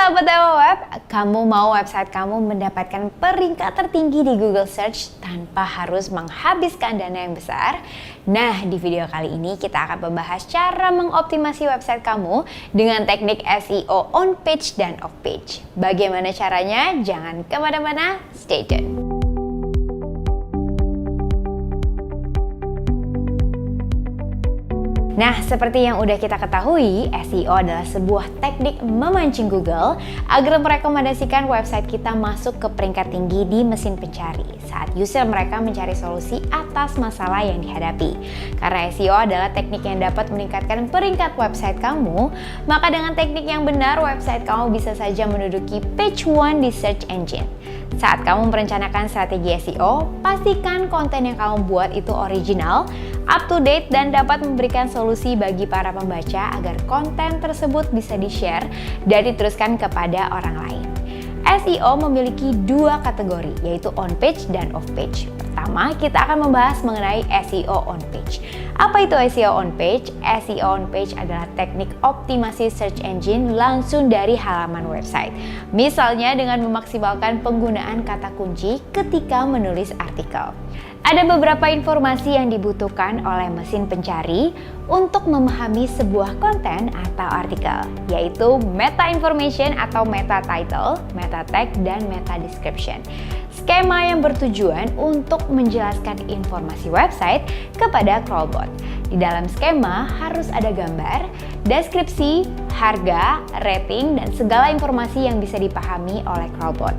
sahabat Dewa Web, kamu mau website kamu mendapatkan peringkat tertinggi di Google Search tanpa harus menghabiskan dana yang besar? Nah, di video kali ini kita akan membahas cara mengoptimasi website kamu dengan teknik SEO on page dan off page. Bagaimana caranya? Jangan kemana-mana, stay tuned. Nah, seperti yang udah kita ketahui, SEO adalah sebuah teknik memancing Google agar merekomendasikan website kita masuk ke peringkat tinggi di mesin pencari saat user mereka mencari solusi atas masalah yang dihadapi. Karena SEO adalah teknik yang dapat meningkatkan peringkat website kamu, maka dengan teknik yang benar, website kamu bisa saja menduduki page 1 di search engine. Saat kamu merencanakan strategi SEO, pastikan konten yang kamu buat itu original, up to date, dan dapat memberikan solusi bagi para pembaca agar konten tersebut bisa di-share dan diteruskan kepada orang lain. SEO memiliki dua kategori, yaitu on page dan off page. Pertama, kita akan membahas mengenai SEO on page. Apa itu SEO on page? SEO on page adalah teknik optimasi search engine langsung dari halaman website. Misalnya dengan memaksimalkan penggunaan kata kunci ketika menulis artikel. Ada beberapa informasi yang dibutuhkan oleh mesin pencari untuk memahami sebuah konten atau artikel, yaitu meta information atau meta title, meta tag, dan meta description. Skema yang bertujuan untuk menjelaskan informasi website kepada crawlbot. Di dalam skema harus ada gambar, deskripsi, harga, rating, dan segala informasi yang bisa dipahami oleh crawlbot.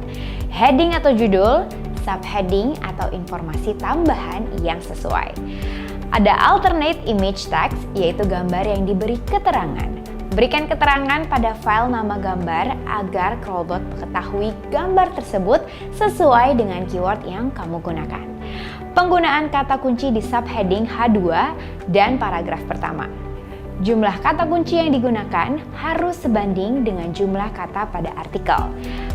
Heading atau judul, subheading atau informasi tambahan yang sesuai. Ada alternate image text, yaitu gambar yang diberi keterangan. Berikan keterangan pada file nama gambar agar crawlbot mengetahui gambar tersebut sesuai dengan keyword yang kamu gunakan. Penggunaan kata kunci di subheading H2 dan paragraf pertama. Jumlah kata kunci yang digunakan harus sebanding dengan jumlah kata pada artikel.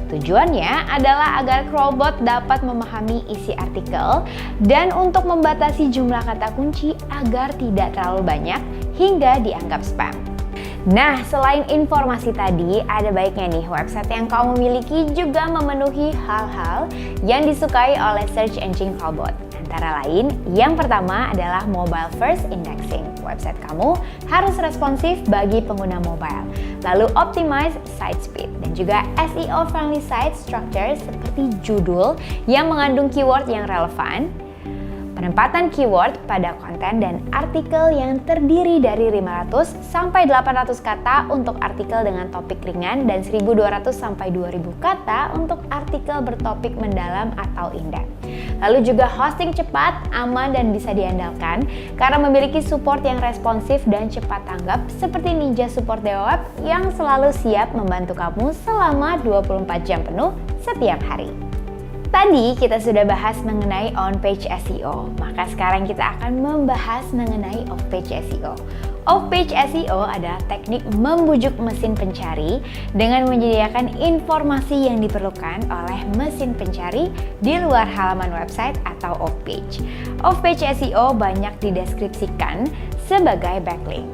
Tujuannya adalah agar crawlbot dapat memahami isi artikel dan untuk membatasi jumlah kata kunci agar tidak terlalu banyak hingga dianggap spam. Nah, selain informasi tadi, ada baiknya nih website yang kamu miliki juga memenuhi hal-hal yang disukai oleh search engine crawlbot. Antara lain, yang pertama adalah mobile first indexing. Website kamu harus responsif bagi pengguna mobile. Lalu optimize site speed dan juga SEO friendly site structure seperti judul yang mengandung keyword yang relevan, penempatan keyword pada konten dan artikel yang terdiri dari 500 sampai 800 kata untuk artikel dengan topik ringan dan 1200 sampai 2000 kata untuk artikel bertopik mendalam atau in-depth. Lalu juga hosting cepat, aman, dan bisa diandalkan karena memiliki support yang responsif dan cepat tanggap seperti Ninja Support Dewa Web yang selalu siap membantu kamu selama 24 jam penuh setiap hari. Tadi kita sudah bahas mengenai on-page SEO, maka sekarang kita akan membahas mengenai off-page SEO. Off-page SEO adalah teknik membujuk mesin pencari dengan menyediakan informasi yang diperlukan oleh mesin pencari di luar halaman website atau off-page. Off-page SEO banyak dideskripsikan sebagai backlink.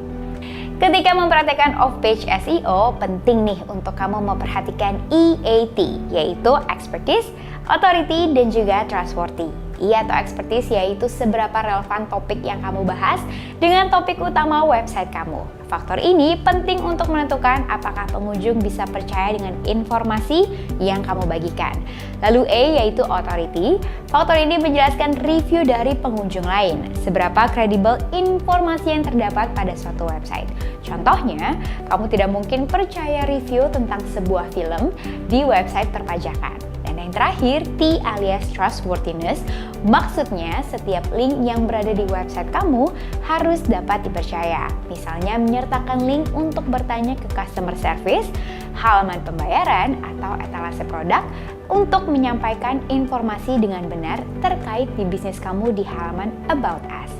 Ketika memperhatikan off-page SEO, penting nih untuk kamu memperhatikan EAT, yaitu expertise, authority, dan juga trustworthy. Atau expertise yaitu seberapa relevan topik yang kamu bahas dengan topik utama website kamu. Faktor ini penting untuk menentukan apakah pengunjung bisa percaya dengan informasi yang kamu bagikan. Lalu A yaitu authority. Faktor ini menjelaskan review dari pengunjung lain, seberapa kredibel informasi yang terdapat pada suatu website. Contohnya, kamu tidak mungkin percaya review tentang sebuah film di website perpajakan. Dan yang terakhir, T alias trustworthiness, maksudnya setiap link yang berada di website kamu harus dapat dipercaya. Misalnya menyertakan link untuk bertanya ke customer service, halaman pembayaran, atau etalase produk untuk menyampaikan informasi dengan benar terkait di bisnis kamu di halaman About Us.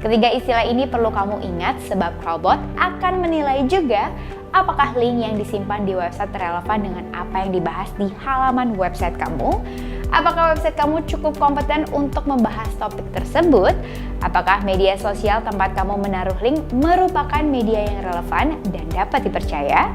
Ketiga istilah ini perlu kamu ingat sebab crawlbot akan menilai juga apakah link yang disimpan di website relevan dengan apa yang dibahas di halaman website kamu. Apakah website kamu cukup kompeten untuk membahas topik tersebut? Apakah media sosial tempat kamu menaruh link merupakan media yang relevan dan dapat dipercaya?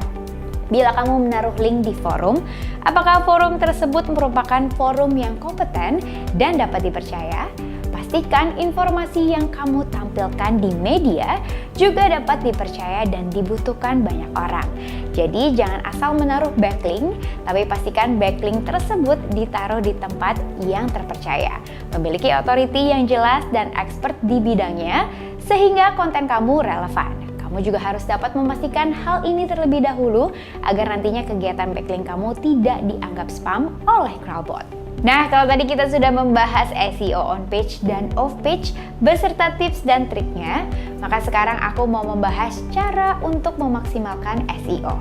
Bila kamu menaruh link di forum, apakah forum tersebut merupakan forum yang kompeten dan dapat dipercaya? Pastikan informasi yang kamu tampilkan di media juga dapat dipercaya dan dibutuhkan banyak orang. Jadi jangan asal menaruh backlink, tapi pastikan backlink tersebut ditaruh di tempat yang terpercaya, memiliki otoriti yang jelas dan expert di bidangnya, sehingga konten kamu relevan. Kamu juga harus dapat memastikan hal ini terlebih dahulu agar nantinya kegiatan backlink kamu tidak dianggap spam oleh Crawlbot. Nah, kalau tadi kita sudah membahas SEO on page dan off page beserta tips dan triknya, maka sekarang aku mau membahas cara untuk memaksimalkan SEO.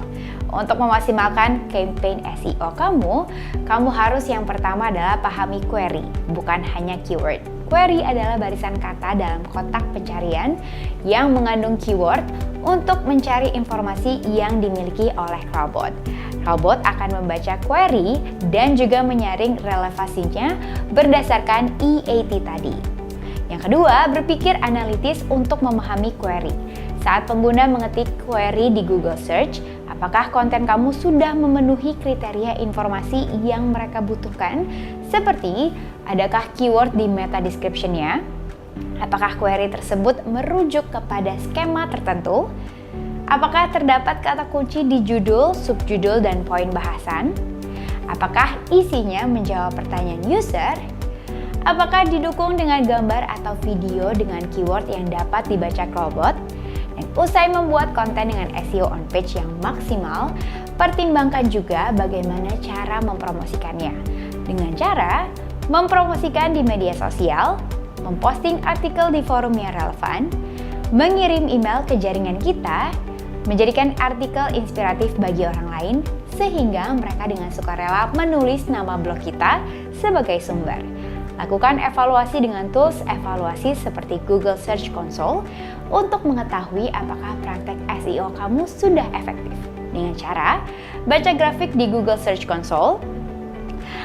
Untuk memaksimalkan campaign SEO kamu harus yang pertama adalah pahami query, bukan hanya keyword. Query adalah barisan kata dalam kotak pencarian yang mengandung keyword untuk mencari informasi yang dimiliki oleh Crawlbot. Crawlbot akan membaca query dan juga menyaring relevansinya berdasarkan EAT tadi. Yang kedua, berpikir analitis untuk memahami query. Saat pengguna mengetik query di Google Search, apakah konten kamu sudah memenuhi kriteria informasi yang mereka butuhkan? Seperti, adakah keyword di meta description-nya? Apakah query tersebut merujuk kepada skema tertentu? Apakah terdapat kata kunci di judul, subjudul, dan poin bahasan? Apakah isinya menjawab pertanyaan user? Apakah didukung dengan gambar atau video dengan keyword yang dapat dibaca Crawlbot? Dan usai membuat konten dengan SEO on page yang maksimal, pertimbangkan juga bagaimana cara mempromosikannya. Dengan cara mempromosikan di media sosial, memposting artikel di forum yang relevan, mengirim email ke jaringan kita, menjadikan artikel inspiratif bagi orang lain, sehingga mereka dengan sukarela menulis nama blog kita sebagai sumber. Lakukan evaluasi dengan tools evaluasi seperti Google Search Console untuk mengetahui apakah praktek SEO kamu sudah efektif. Dengan cara baca grafik di Google Search Console,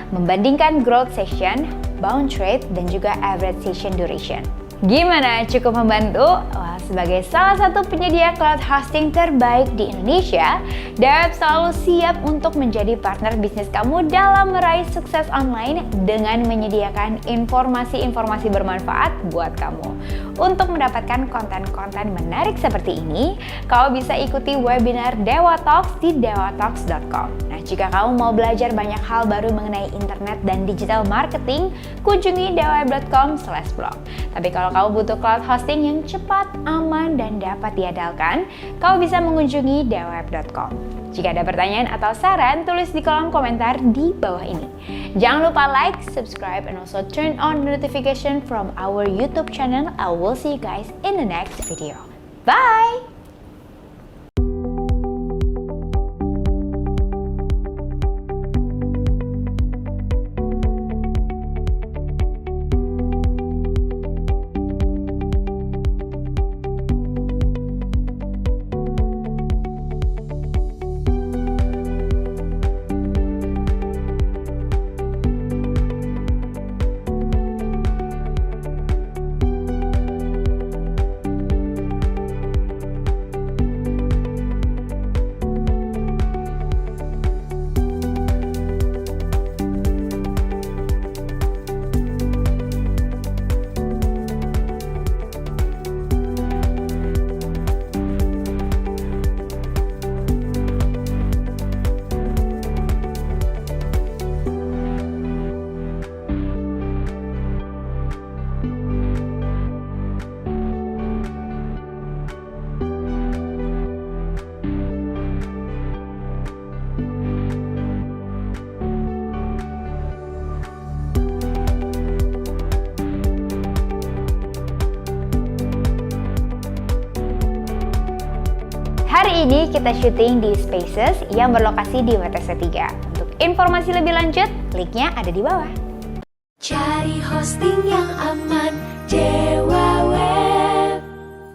membandingkan growth session, bounce rate, dan juga average session duration. Gimana? Cukup membantu? Wah, sebagai salah satu penyedia cloud hosting terbaik di Indonesia, Deweb selalu siap untuk menjadi partner bisnis kamu dalam meraih sukses online dengan menyediakan informasi-informasi bermanfaat buat kamu. Untuk mendapatkan konten-konten menarik seperti ini, kamu bisa ikuti webinar Dewa Talks di dewatalks.com. Nah, jika kamu mau belajar banyak hal baru mengenai internet dan digital marketing, kunjungi deweb.com/blog. Tapi kalau kamu butuh cloud hosting yang cepat, aman, dan dapat diandalkan, kamu bisa mengunjungi deweb.com. Jika ada pertanyaan atau saran, tulis di kolom komentar di bawah ini. Jangan lupa like, subscribe, and also turn on notification from our YouTube channel. I will see you guys in the next video. Bye! Hari ini kita syuting di Spaces yang berlokasi di WTC 3. Untuk informasi lebih lanjut, linknya ada di bawah. Cari hosting yang aman, Dewa.